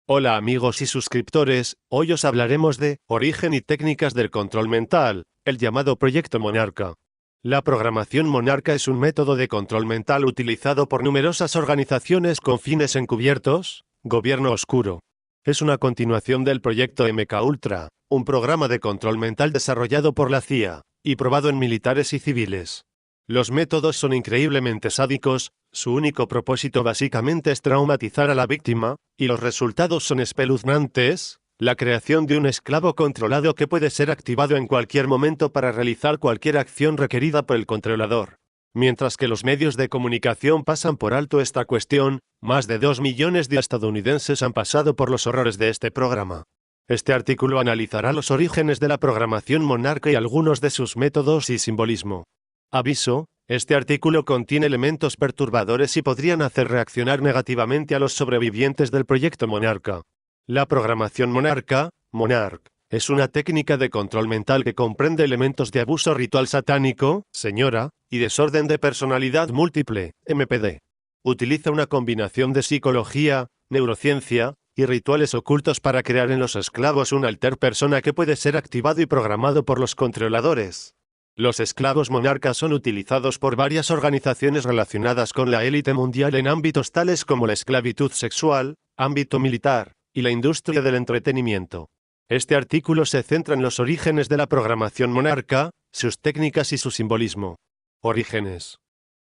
Hola amigos y suscriptores, hoy os hablaremos de origen y técnicas del control mental, el llamado Proyecto Monarca. La programación Monarca es un método de control mental utilizado por numerosas organizaciones con fines encubiertos, gobierno oscuro. Es una continuación del proyecto MKUltra, un programa de control mental desarrollado por la CIA, y probado en militares y civiles. Los métodos son increíblemente sádicos, su único propósito básicamente es traumatizar a la víctima, y los resultados son espeluznantes: la creación de un esclavo controlado que puede ser activado en cualquier momento para realizar cualquier acción requerida por el controlador. Mientras que los medios de comunicación pasan por alto esta cuestión, más de 2 millones de estadounidenses han pasado por los horrores de este programa. Este artículo analizará los orígenes de la programación Monarca y algunos de sus métodos y simbolismo. Aviso: este artículo contiene elementos perturbadores y podrían hacer reaccionar negativamente a los sobrevivientes del proyecto Monarca. La programación Monarca, Monarch, es una técnica de control mental que comprende elementos de abuso ritual satánico, señora, y desorden de personalidad múltiple, MPD. Utiliza una combinación de psicología, neurociencia y rituales ocultos para crear en los esclavos un alter persona que puede ser activado y programado por los controladores. Los esclavos monarcas son utilizados por varias organizaciones relacionadas con la élite mundial en ámbitos tales como la esclavitud sexual, ámbito militar, y la industria del entretenimiento. Este artículo se centra en los orígenes de la programación Monarca, sus técnicas y su simbolismo. Orígenes.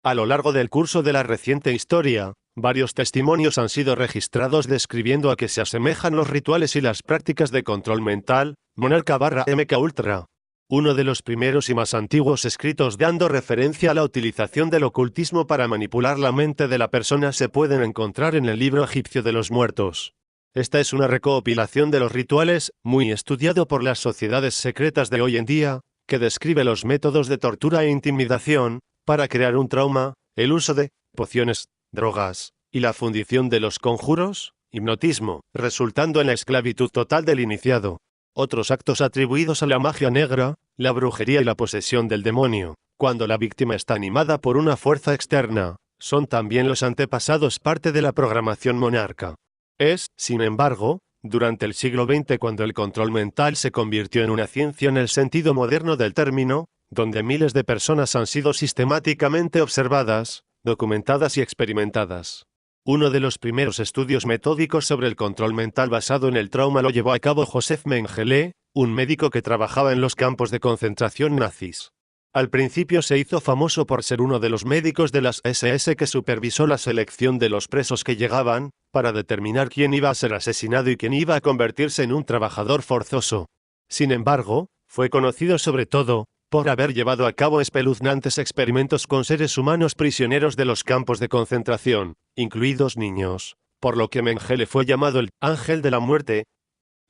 A lo largo del curso de la reciente historia, varios testimonios han sido registrados describiendo a qué se asemejan los rituales y las prácticas de control mental, Monarca/MKUltra. Uno de los primeros y más antiguos escritos dando referencia a la utilización del ocultismo para manipular la mente de la persona se pueden encontrar en el libro egipcio de los muertos. Esta es una recopilación de los rituales, muy estudiado por las sociedades secretas de hoy en día, que describe los métodos de tortura e intimidación, para crear un trauma, el uso de pociones, drogas, y la fundición de los conjuros, hipnotismo, resultando en la esclavitud total del iniciado. Otros actos atribuidos a la magia negra, la brujería y la posesión del demonio, cuando la víctima está animada por una fuerza externa, son también los antepasados parte de la programación Monarca. Es, sin embargo, durante el siglo XX cuando el control mental se convirtió en una ciencia en el sentido moderno del término, donde miles de personas han sido sistemáticamente observadas, documentadas y experimentadas. Uno de los primeros estudios metódicos sobre el control mental basado en el trauma lo llevó a cabo Joseph Mengele, un médico que trabajaba en los campos de concentración nazis. Al principio se hizo famoso por ser uno de los médicos de las SS que supervisó la selección de los presos que llegaban, para determinar quién iba a ser asesinado y quién iba a convertirse en un trabajador forzoso. Sin embargo, fue conocido sobre todo por haber llevado a cabo espeluznantes experimentos con seres humanos prisioneros de los campos de concentración, incluidos niños, por lo que Mengele fue llamado el ángel de la muerte.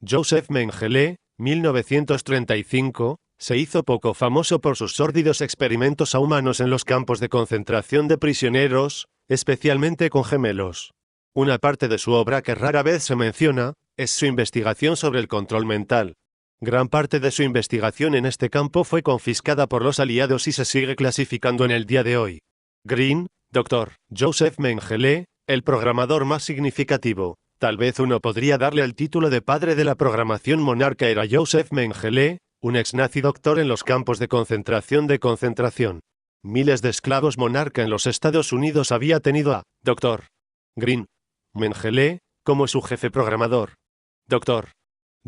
Joseph Mengele, 1935, se hizo poco famoso por sus sórdidos experimentos a humanos en los campos de concentración de prisioneros, especialmente con gemelos. Una parte de su obra que rara vez se menciona, es su investigación sobre el control mental. Gran parte de su investigación en este campo fue confiscada por los aliados y se sigue clasificando en el día de hoy. Green, Dr. Joseph Mengele, el programador más significativo. Tal vez uno podría darle el título de padre de la programación Monarca. Era Joseph Mengele, un ex-nazi doctor en los campos de concentración. Miles de esclavos monarca en los Estados Unidos había tenido a Dr. Green Mengele como su jefe programador. Dr.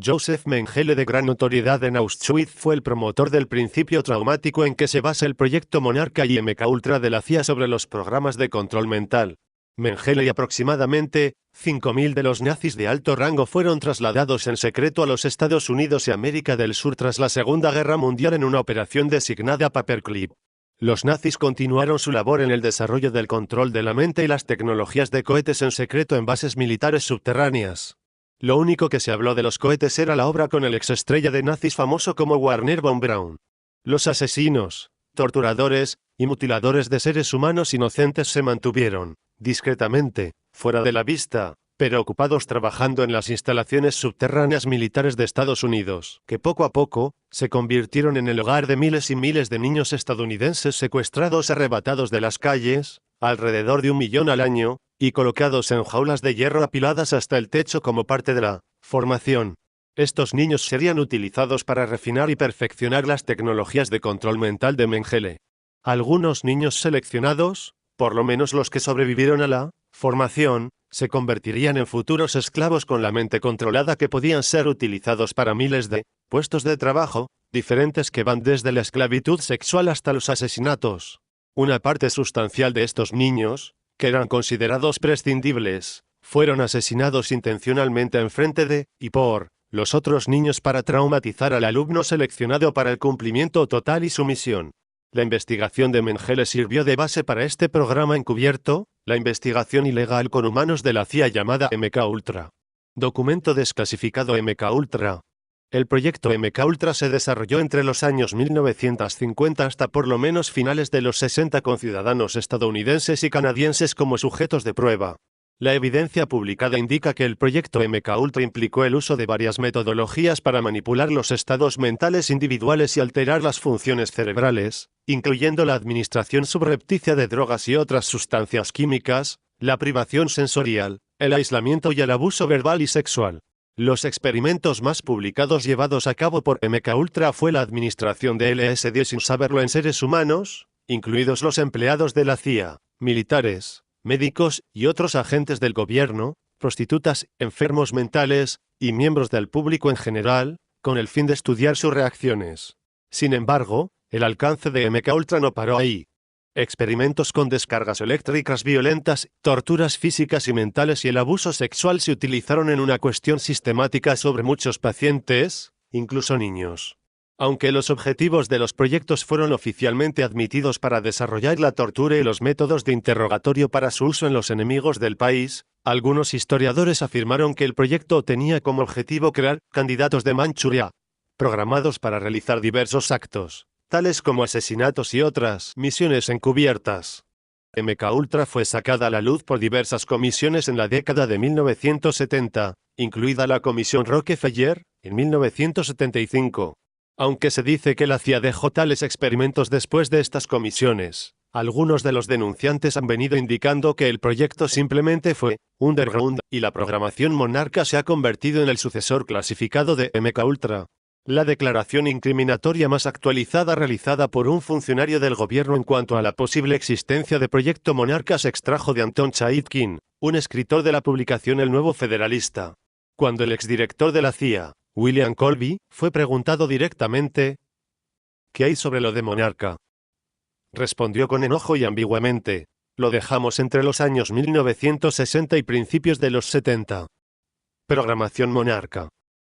Joseph Mengele, de gran notoriedad en Auschwitz, fue el promotor del principio traumático en que se basa el proyecto Monarca y MKUltra de la CIA sobre los programas de control mental. Mengele y aproximadamente 5.000 de los nazis de alto rango fueron trasladados en secreto a los Estados Unidos y América del Sur tras la Segunda Guerra Mundial en una operación designada Paperclip. Los nazis continuaron su labor en el desarrollo del control de la mente y las tecnologías de cohetes en secreto en bases militares subterráneas. Lo único que se habló de los cohetes era la obra con el exestrella de nazis famoso como Wernher von Braun. Los asesinos, torturadores y mutiladores de seres humanos inocentes se mantuvieron, discretamente, fuera de la vista, pero ocupados trabajando en las instalaciones subterráneas militares de Estados Unidos, que poco a poco se convirtieron en el hogar de miles y miles de niños estadounidenses secuestrados, arrebatados de las calles, alrededor de 1 millón al año, y colocados en jaulas de hierro apiladas hasta el techo como parte de la formación. Estos niños serían utilizados para refinar y perfeccionar las tecnologías de control mental de Mengele. Algunos niños seleccionados, por lo menos los que sobrevivieron a la formación, se convertirían en futuros esclavos con la mente controlada que podían ser utilizados para miles de puestos de trabajo, diferentes que van desde la esclavitud sexual hasta los asesinatos. Una parte sustancial de estos niños, que eran considerados prescindibles, fueron asesinados intencionalmente enfrente de, y por, los otros niños para traumatizar al alumno seleccionado para el cumplimiento total y sumisión. La investigación de Mengele sirvió de base para este programa encubierto, la investigación ilegal con humanos de la CIA llamada MKUltra. Documento desclasificado MKUltra. El proyecto MKUltra se desarrolló entre los años 1950 hasta por lo menos finales de los 60 con ciudadanos estadounidenses y canadienses como sujetos de prueba. La evidencia publicada indica que el proyecto MKUltra implicó el uso de varias metodologías para manipular los estados mentales individuales y alterar las funciones cerebrales, incluyendo la administración subrepticia de drogas y otras sustancias químicas, la privación sensorial, el aislamiento y el abuso verbal y sexual. Los experimentos más publicados llevados a cabo por MKUltra fue la administración de LSD sin saberlo en seres humanos, incluidos los empleados de la CIA, militares, médicos y otros agentes del gobierno, prostitutas, enfermos mentales, y miembros del público en general, con el fin de estudiar sus reacciones. Sin embargo, el alcance de MKUltra no paró ahí. Experimentos con descargas eléctricas violentas, torturas físicas y mentales y el abuso sexual se utilizaron en una cuestión sistemática sobre muchos pacientes, incluso niños. Aunque los objetivos de los proyectos fueron oficialmente admitidos para desarrollar la tortura y los métodos de interrogatorio para su uso en los enemigos del país, algunos historiadores afirmaron que el proyecto tenía como objetivo crear candidatos de Manchuria, programados para realizar diversos actos, tales como asesinatos y otras misiones encubiertas. MKUltra fue sacada a la luz por diversas comisiones en la década de 1970, incluida la Comisión Rockefeller, en 1975. Aunque se dice que la CIA dejó tales experimentos después de estas comisiones, algunos de los denunciantes han venido indicando que el proyecto simplemente fue underground y la programación monarca se ha convertido en el sucesor clasificado de MKUltra. La declaración incriminatoria más actualizada realizada por un funcionario del gobierno en cuanto a la posible existencia de Proyecto Monarca se extrajo de Anton Chaikin, un escritor de la publicación El Nuevo Federalista. Cuando el exdirector de la CIA, William Colby, fue preguntado directamente ¿qué hay sobre lo de Monarca?, respondió con enojo y ambiguamente, lo dejamos entre los años 1960 y principios de los 70. Programación Monarca.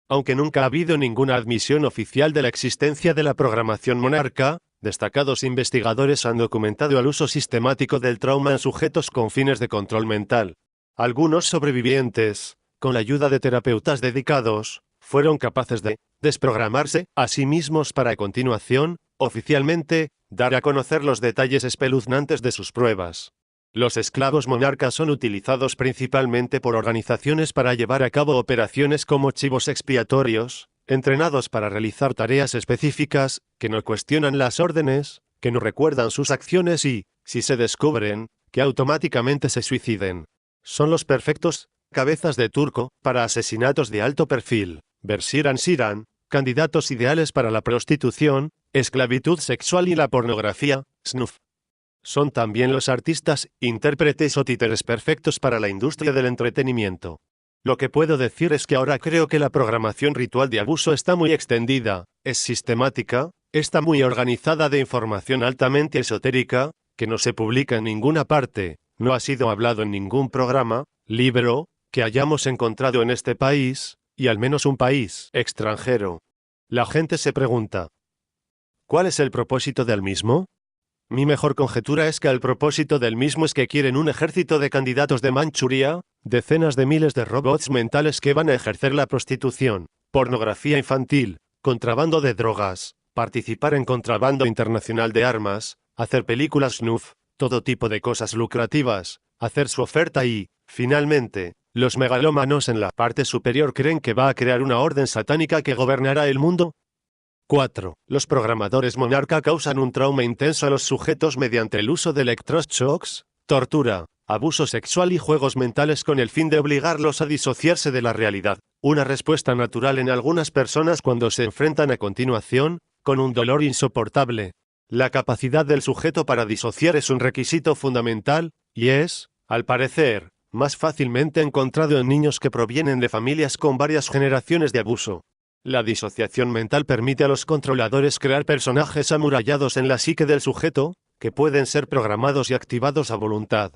Aunque nunca ha habido ninguna admisión oficial de la existencia de la programación Monarca, destacados investigadores han documentado el uso sistemático del trauma en sujetos con fines de control mental. Algunos sobrevivientes, con la ayuda de terapeutas dedicados, fueron capaces de desprogramarse a sí mismos para a continuación, oficialmente, dar a conocer los detalles espeluznantes de sus pruebas. Los esclavos monarcas son utilizados principalmente por organizaciones para llevar a cabo operaciones como chivos expiatorios, entrenados para realizar tareas específicas, que no cuestionan las órdenes, que no recuerdan sus acciones y, si se descubren, que automáticamente se suiciden. Son los perfectos cabezas de turco para asesinatos de alto perfil. Bersiran Siran, candidatos ideales para la prostitución, esclavitud sexual y la pornografía, snuff. Son también los artistas, intérpretes o títeres perfectos para la industria del entretenimiento. Lo que puedo decir es que ahora creo que la programación ritual de abuso está muy extendida, es sistemática, está muy organizada de información altamente esotérica, que no se publica en ninguna parte, no ha sido hablado en ningún programa, libro, que hayamos encontrado en este país, y al menos un país extranjero. La gente se pregunta, ¿cuál es el propósito del mismo? Mi mejor conjetura es que el propósito del mismo es que quieren un ejército de candidatos de Manchuria, decenas de miles de robots mentales que van a ejercer la prostitución, pornografía infantil, contrabando de drogas, participar en contrabando internacional de armas, hacer películas snuff, todo tipo de cosas lucrativas, hacer su oferta y, finalmente, los megalómanos en la parte superior creen que va a crear una orden satánica que gobernará el mundo. 4. Los programadores monarca causan un trauma intenso a los sujetos mediante el uso de electroshocks, tortura, abuso sexual y juegos mentales con el fin de obligarlos a disociarse de la realidad, una respuesta natural en algunas personas cuando se enfrentan a continuación con un dolor insoportable. La capacidad del sujeto para disociar es un requisito fundamental, y es, al parecer, más fácilmente encontrado en niños que provienen de familias con varias generaciones de abuso. La disociación mental permite a los controladores crear personajes amurallados en la psique del sujeto, que pueden ser programados y activados a voluntad.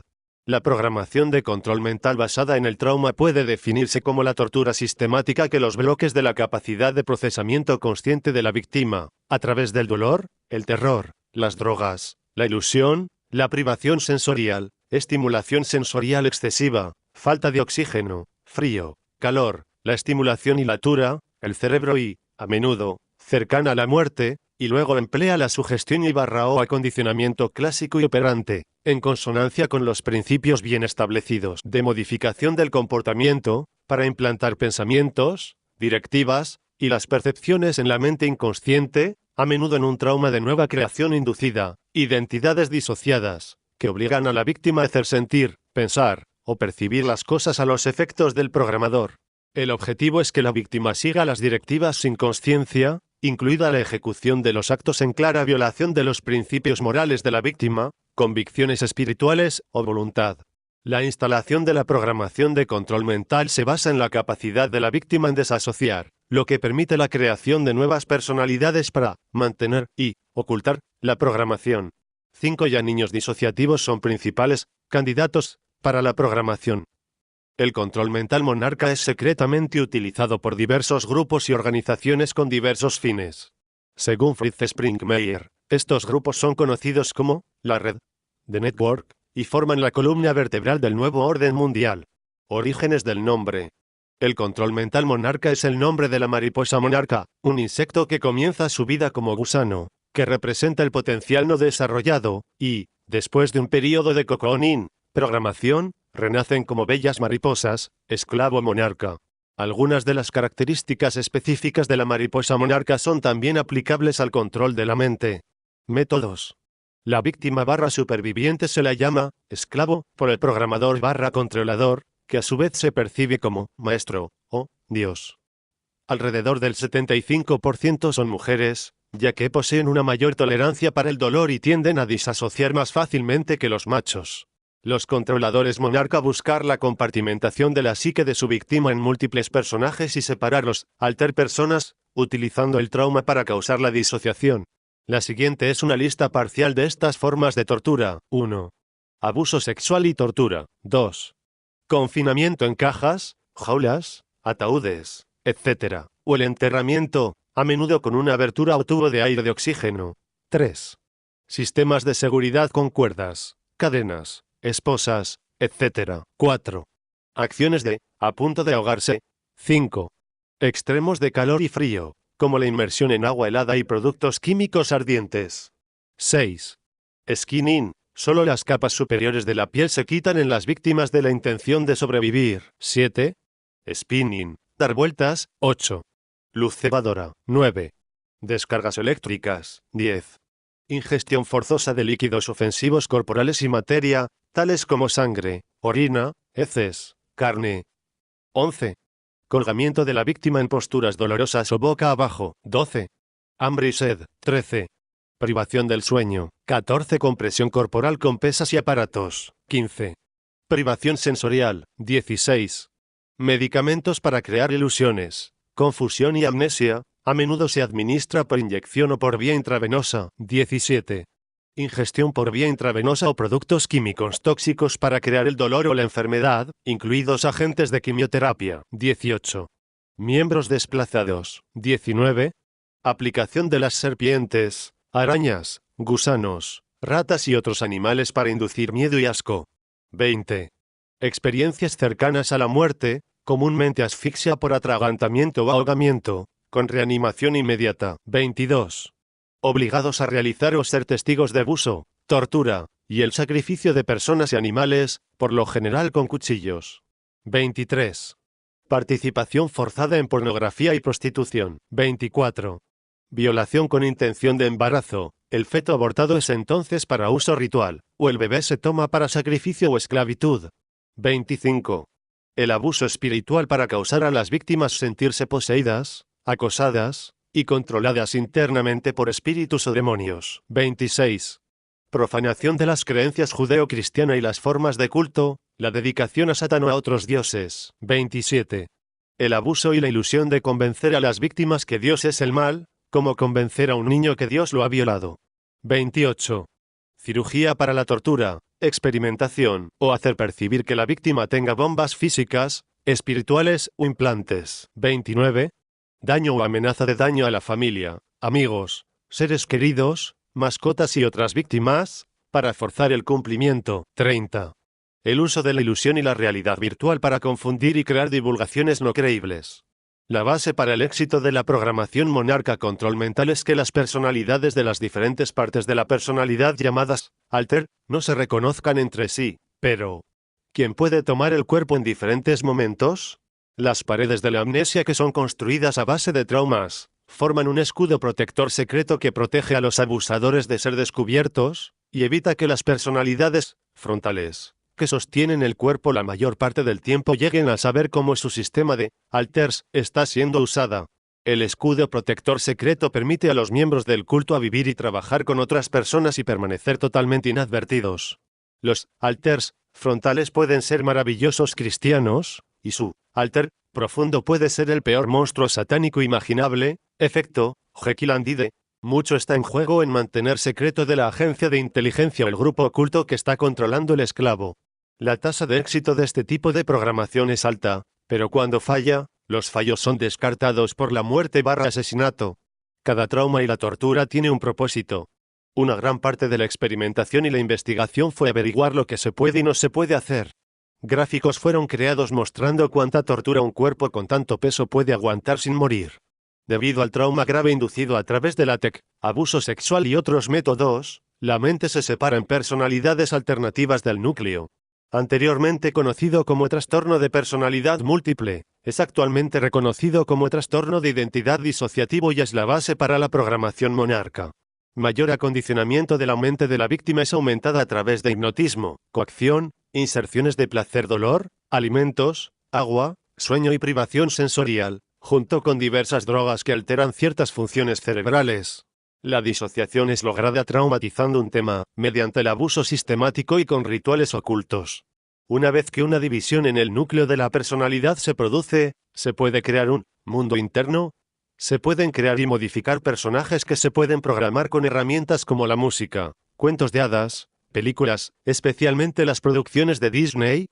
La programación de control mental basada en el trauma puede definirse como la tortura sistemática que los bloques de la capacidad de procesamiento consciente de la víctima, a través del dolor, el terror, las drogas, la ilusión, la privación sensorial, estimulación sensorial excesiva, falta de oxígeno, frío, calor, la estimulación y la altura, el cerebro y, a menudo, cercana a la muerte, y luego emplea la sugestión o acondicionamiento clásico y operante, en consonancia con los principios bien establecidos de modificación del comportamiento, para implantar pensamientos, directivas, y las percepciones en la mente inconsciente, a menudo en un trauma de nueva creación inducida, identidades disociadas, que obligan a la víctima a hacer sentir, pensar, o percibir las cosas a los efectos del programador. El objetivo es que la víctima siga las directivas sin conciencia, incluida la ejecución de los actos en clara violación de los principios morales de la víctima, convicciones espirituales o voluntad. La instalación de la programación de control mental se basa en la capacidad de la víctima en desasociar, lo que permite la creación de nuevas personalidades para mantener y ocultar la programación. 5 ya niños disociativos son principales candidatos para la programación. El control mental monarca es secretamente utilizado por diversos grupos y organizaciones con diversos fines. Según Fritz Springmeier, estos grupos son conocidos como la red de Network y forman la columna vertebral del nuevo orden mundial. Orígenes del nombre. El control mental monarca es el nombre de la mariposa monarca, un insecto que comienza su vida como gusano, que representa el potencial no desarrollado, y, después de un período de cocooning, programación, renacen como bellas mariposas, esclavo monarca. Algunas de las características específicas de la mariposa monarca son también aplicables al control de la mente. Métodos. La víctima superviviente se la llama esclavo por el programador controlador, que a su vez se percibe como maestro o Dios. Alrededor del 75% son mujeres, ya que poseen una mayor tolerancia para el dolor y tienden a disasociar más fácilmente que los machos. Los controladores monarca buscan la compartimentación de la psique de su víctima en múltiples personajes y separarlos, alter personas, utilizando el trauma para causar la disociación. La siguiente es una lista parcial de estas formas de tortura. 1. Abuso sexual y tortura. 2. Confinamiento en cajas, jaulas, ataúdes, etc. O el enterramiento, a menudo con una abertura o tubo de aire de oxígeno. 3. Sistemas de seguridad con cuerdas, cadenas, esposas, etc. 4. Acciones de, a punto de ahogarse. 5. Extremos de calor y frío, como la inmersión en agua helada y productos químicos ardientes. 6. Skinning, solo las capas superiores de la piel se quitan en las víctimas de la intención de sobrevivir. 7. Spinning, dar vueltas. 8. Luz cebadora. 9. Descargas eléctricas. 10. Ingestión forzosa de líquidos ofensivos corporales y materia, tales como sangre, orina, heces, carne. 11. Colgamiento de la víctima en posturas dolorosas o boca abajo. 12. Hambre y sed. 13. Privación del sueño. 14. Compresión corporal con pesas y aparatos. 15. Privación sensorial. 16. Medicamentos para crear ilusiones, confusión y amnesia, a menudo se administra por inyección o por vía intravenosa. 17. Ingestión por vía intravenosa o productos químicos tóxicos para crear el dolor o la enfermedad, incluidos agentes de quimioterapia. 18. Miembros desplazados. 19. Aplicación de las serpientes, arañas, gusanos, ratas y otros animales para inducir miedo y asco. 20. Experiencias cercanas a la muerte, comúnmente asfixia por atragantamiento o ahogamiento, con reanimación inmediata. 22. Obligados a realizar o ser testigos de abuso, tortura, y el sacrificio de personas y animales, por lo general con cuchillos. 23. Participación forzada en pornografía y prostitución. 24. Violación con intención de embarazo. El feto abortado es entonces para uso ritual, o el bebé se toma para sacrificio o esclavitud. 25. El abuso espiritual para causar a las víctimas sentirse poseídas, acosadas, y controladas internamente por espíritus o demonios. 26. Profanación de las creencias judeo-cristiana y las formas de culto, la dedicación a Satán o a otros dioses. 27. El abuso y la ilusión de convencer a las víctimas que Dios es el mal, como convencer a un niño que Dios lo ha violado. 28. Cirugía para la tortura, experimentación, o hacer percibir que la víctima tenga bombas físicas, espirituales o implantes. 29. Daño o amenaza de daño a la familia, amigos, seres queridos, mascotas y otras víctimas, para forzar el cumplimiento. 30. El uso de la ilusión y la realidad virtual para confundir y crear divulgaciones no creíbles. La base para el éxito de la programación monarca control mental es que las personalidades de las diferentes partes de la personalidad llamadas alter no se reconozcan entre sí, pero ¿quién puede tomar el cuerpo en diferentes momentos? Las paredes de la amnesia, que son construidas a base de traumas, forman un escudo protector secreto que protege a los abusadores de ser descubiertos, y evita que las personalidades frontales, que sostienen el cuerpo la mayor parte del tiempo, lleguen a saber cómo su sistema de alters está siendo usada. El escudo protector secreto permite a los miembros del culto a vivir y trabajar con otras personas y permanecer totalmente inadvertidos. Los alters frontales pueden ser maravillosos cristianos, y su alter profundo puede ser el peor monstruo satánico imaginable. Efecto Jekyll and Hyde. Mucho está en juego en mantener secreto de la agencia de inteligencia o el grupo oculto que está controlando el esclavo. La tasa de éxito de este tipo de programación es alta, pero cuando falla, los fallos son descartados por la muerte/asesinato. Cada trauma y la tortura tiene un propósito. Una gran parte de la experimentación y la investigación fue averiguar lo que se puede y no se puede hacer. Gráficos fueron creados mostrando cuánta tortura un cuerpo con tanto peso puede aguantar sin morir. Debido al trauma grave inducido a través de la TEC, abuso sexual y otros métodos, la mente se separa en personalidades alternativas del núcleo. Anteriormente conocido como trastorno de personalidad múltiple, es actualmente reconocido como trastorno de identidad disociativo y es la base para la programación monarca. Mayor acondicionamiento de la mente de la víctima es aumentada a través de hipnotismo, coacción, inserciones de placer-dolor, alimentos, agua, sueño y privación sensorial, junto con diversas drogas que alteran ciertas funciones cerebrales. La disociación es lograda traumatizando un tema, mediante el abuso sistemático y con rituales ocultos. Una vez que una división en el núcleo de la personalidad se produce, se puede crear un mundo interno. Se pueden crear y modificar personajes que se pueden programar con herramientas como la música, cuentos de hadas, películas, especialmente las producciones de Disney.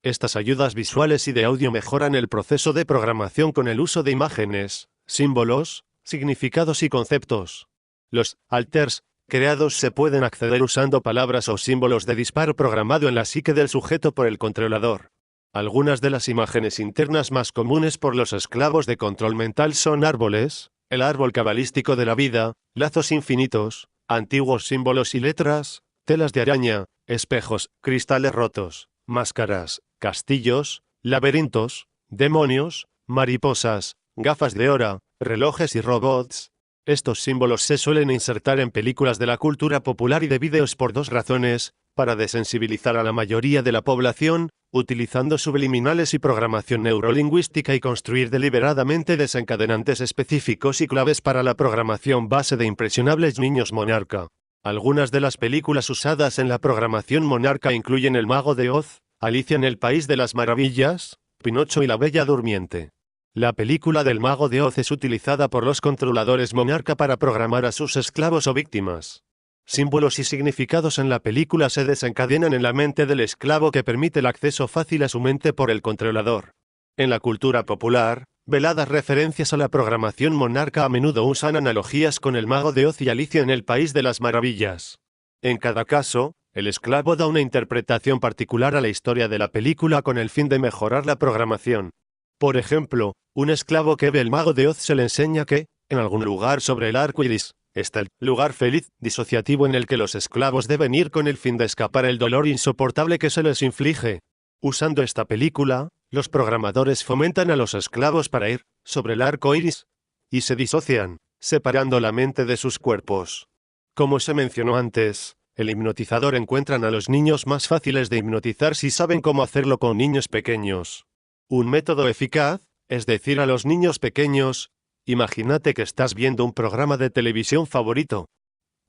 Estas ayudas visuales y de audio mejoran el proceso de programación con el uso de imágenes, símbolos, significados y conceptos. Los alters creados se pueden acceder usando palabras o símbolos de disparo programado en la psique del sujeto por el controlador. Algunas de las imágenes internas más comunes por los esclavos de control mental son árboles, el árbol cabalístico de la vida, lazos infinitos, antiguos símbolos y letras, telas de araña, espejos, cristales rotos, máscaras, castillos, laberintos, demonios, mariposas, gafas de hora, relojes y robots. Estos símbolos se suelen insertar en películas de la cultura popular y de vídeos por dos razones: para desensibilizar a la mayoría de la población, utilizando subliminales y programación neurolingüística, y construir deliberadamente desencadenantes específicos y claves para la programación base de impresionables niños monarca. Algunas de las películas usadas en la programación monarca incluyen El Mago de Oz, Alicia en el País de las Maravillas, Pinocho y la Bella Durmiente. La película del Mago de Oz es utilizada por los controladores monarca para programar a sus esclavos o víctimas. Símbolos y significados en la película se desencadenan en la mente del esclavo, que permite el acceso fácil a su mente por el controlador. En la cultura popular, veladas referencias a la programación monarca a menudo usan analogías con El Mago de Oz y Alicia en el País de las Maravillas. En cada caso, el esclavo da una interpretación particular a la historia de la película con el fin de mejorar la programación. Por ejemplo, un esclavo que ve El Mago de Oz se le enseña que, en algún lugar sobre el arco iris, está el lugar feliz, disociativo en el que los esclavos deben ir con el fin de escapar el dolor insoportable que se les inflige. Usando esta película, los programadores fomentan a los esclavos para ir sobre el arco iris y se disocian. separando la mente de sus cuerpos. Como se mencionó antes, el hipnotizador encuentran a los niños más fáciles de hipnotizar si saben cómo hacerlo con niños pequeños. Un método eficaz, es decir, a los niños pequeños, imagínate que estás viendo un programa de televisión favorito.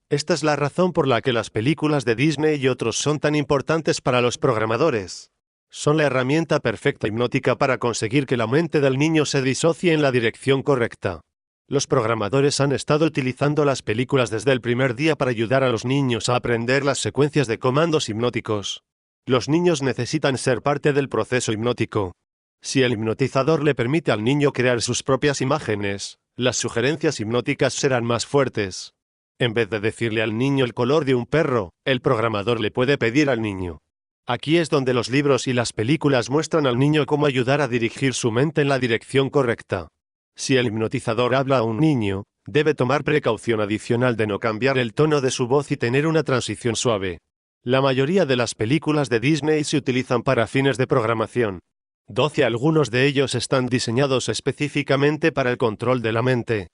Esta es la razón por la que las películas de Disney y otros son tan importantes para los programadores. Son la herramienta perfecta hipnótica para conseguir que la mente del niño se disocie en la dirección correcta. Los programadores han estado utilizando las películas desde el primer día para ayudar a los niños a aprender las secuencias de comandos hipnóticos. Los niños necesitan ser parte del proceso hipnótico. Si el hipnotizador le permite al niño crear sus propias imágenes, las sugerencias hipnóticas serán más fuertes. En vez de decirle al niño el color de un perro, el programador le puede pedir al niño. Aquí es donde los libros y las películas muestran al niño cómo ayudar a dirigir su mente en la dirección correcta. Si el hipnotizador habla a un niño, debe tomar precaución adicional de no cambiar el tono de su voz y tener una transición suave. La mayoría de las películas de Disney se utilizan para fines de programación. 12. Algunos de ellos están diseñados específicamente para el control de la mente.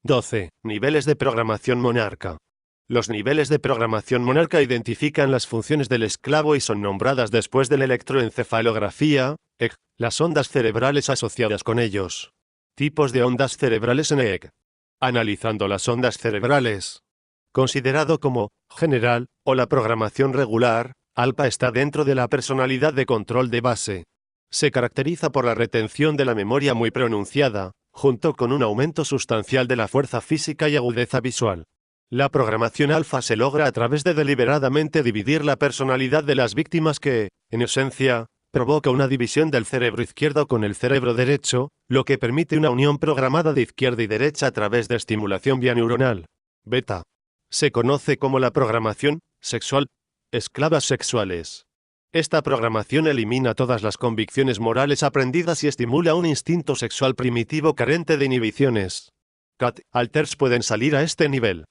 12. Niveles de programación monarca. Los niveles de programación monarca identifican las funciones del esclavo y son nombradas después de la electroencefalografía, EEG, las ondas cerebrales asociadas con ellos. Tipos de ondas cerebrales en EEG. Analizando las ondas cerebrales. Considerado como general o la programación regular, ALPA está dentro de la personalidad de control de base. Se caracteriza por la retención de la memoria muy pronunciada, junto con un aumento sustancial de la fuerza física y agudeza visual. La programación alfa se logra a través de deliberadamente dividir la personalidad de las víctimas que, en esencia, provoca una división del cerebro izquierdo con el cerebro derecho, lo que permite una unión programada de izquierda y derecha a través de estimulación bianeuronal. Beta. Se conoce como la programación sexual. Esclavas sexuales. Esta programación elimina todas las convicciones morales aprendidas y estimula un instinto sexual primitivo carente de inhibiciones. Cat alters pueden salir a este nivel.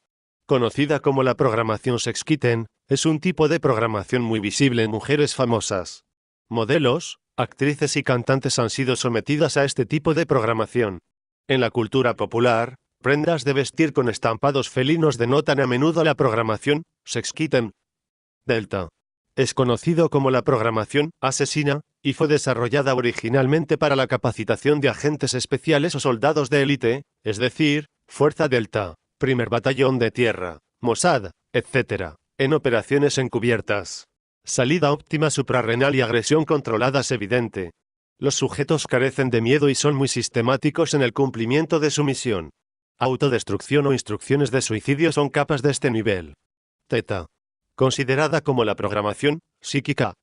Conocida como la programación sexkitten, es un tipo de programación muy visible en mujeres famosas. Modelos, actrices y cantantes han sido sometidas a este tipo de programación. En la cultura popular, prendas de vestir con estampados felinos denotan a menudo la programación sexkitten. Delta. Es conocido como la programación asesina, y fue desarrollada originalmente para la capacitación de agentes especiales o soldados de élite, es decir, Fuerza Delta, Primer Batallón de Tierra, Mossad, etc., en operaciones encubiertas. Salida óptima suprarrenal y agresión controlada es evidente. Los sujetos carecen de miedo y son muy sistemáticos en el cumplimiento de su misión. Autodestrucción o instrucciones de suicidio son capas de este nivel. Teta. Considerada como la programación psíquica.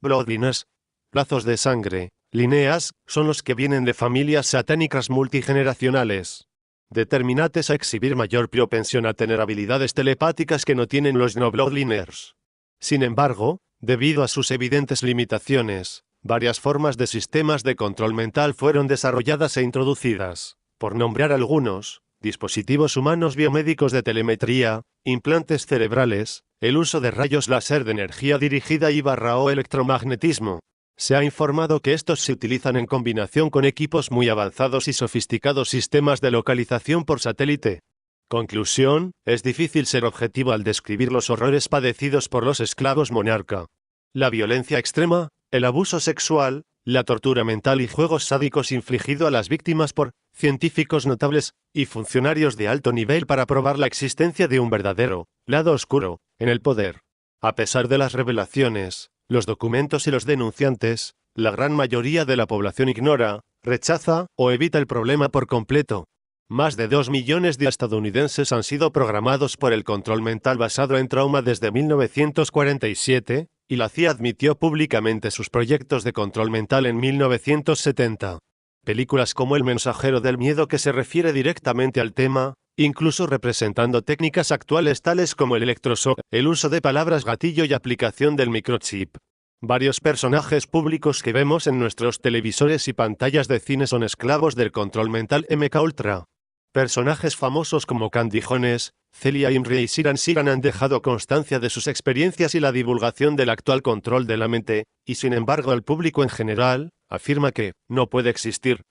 Bloodlines. Lazos de sangre, líneas, son los que vienen de familias satánicas multigeneracionales. Determinates a exhibir mayor propensión a tener habilidades telepáticas que no tienen los no bloodliners. Sin embargo, debido a sus evidentes limitaciones, varias formas de sistemas de control mental fueron desarrolladas e introducidas. Por nombrar algunos, dispositivos humanos biomédicos de telemetría, implantes cerebrales, el uso de rayos láser de energía dirigida o electromagnetismo. Se ha informado que estos se utilizan en combinación con equipos muy avanzados y sofisticados sistemas de localización por satélite. Conclusión, es difícil ser objetivo al describir los horrores padecidos por los esclavos monarca. La violencia extrema, el abuso sexual, la tortura mental y juegos sádicos infligido a las víctimas por científicos notables y funcionarios de alto nivel para probar la existencia de un verdadero lado oscuro en el poder. A pesar de las revelaciones, los documentos y los denunciantes, la gran mayoría de la población ignora, rechaza o evita el problema por completo. Más de 2 millones de estadounidenses han sido programados por el control mental basado en trauma desde 1947, y la CIA admitió públicamente sus proyectos de control mental en 1970. Películas como El mensajero del miedo, que se refiere directamente al tema, incluso representando técnicas actuales tales como el electroshock, el uso de palabras gatillo y aplicación del microchip. Varios personajes públicos que vemos en nuestros televisores y pantallas de cine son esclavos del control mental MKUltra. Personajes famosos como Candy Jones, Celia Imrie y Siran Siran han dejado constancia de sus experiencias y la divulgación del actual control de la mente, y sin embargo el público en general afirma que no puede existir.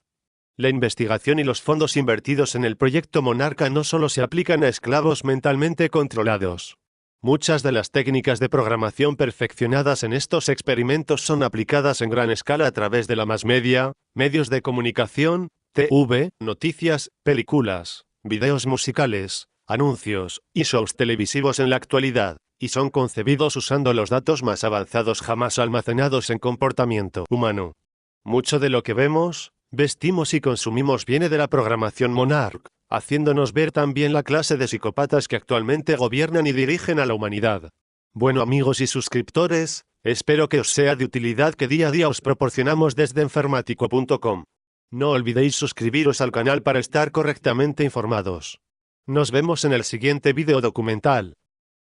La investigación y los fondos invertidos en el proyecto Monarca no solo se aplican a esclavos mentalmente controlados. Muchas de las técnicas de programación perfeccionadas en estos experimentos son aplicadas en gran escala a través de la mass media, medios de comunicación, TV, noticias, películas, videos musicales, anuncios y shows televisivos en la actualidad, y son concebidos usando los datos más avanzados jamás almacenados en comportamiento humano. Mucho de lo que vemos, vestimos y consumimos viene de la programación Monarch, haciéndonos ver también la clase de psicópatas que actualmente gobiernan y dirigen a la humanidad. Bueno, amigos y suscriptores, espero que os sea de utilidad que día a día os proporcionamos desde enfermatico.com. No olvidéis suscribiros al canal para estar correctamente informados. Nos vemos en el siguiente vídeo documental.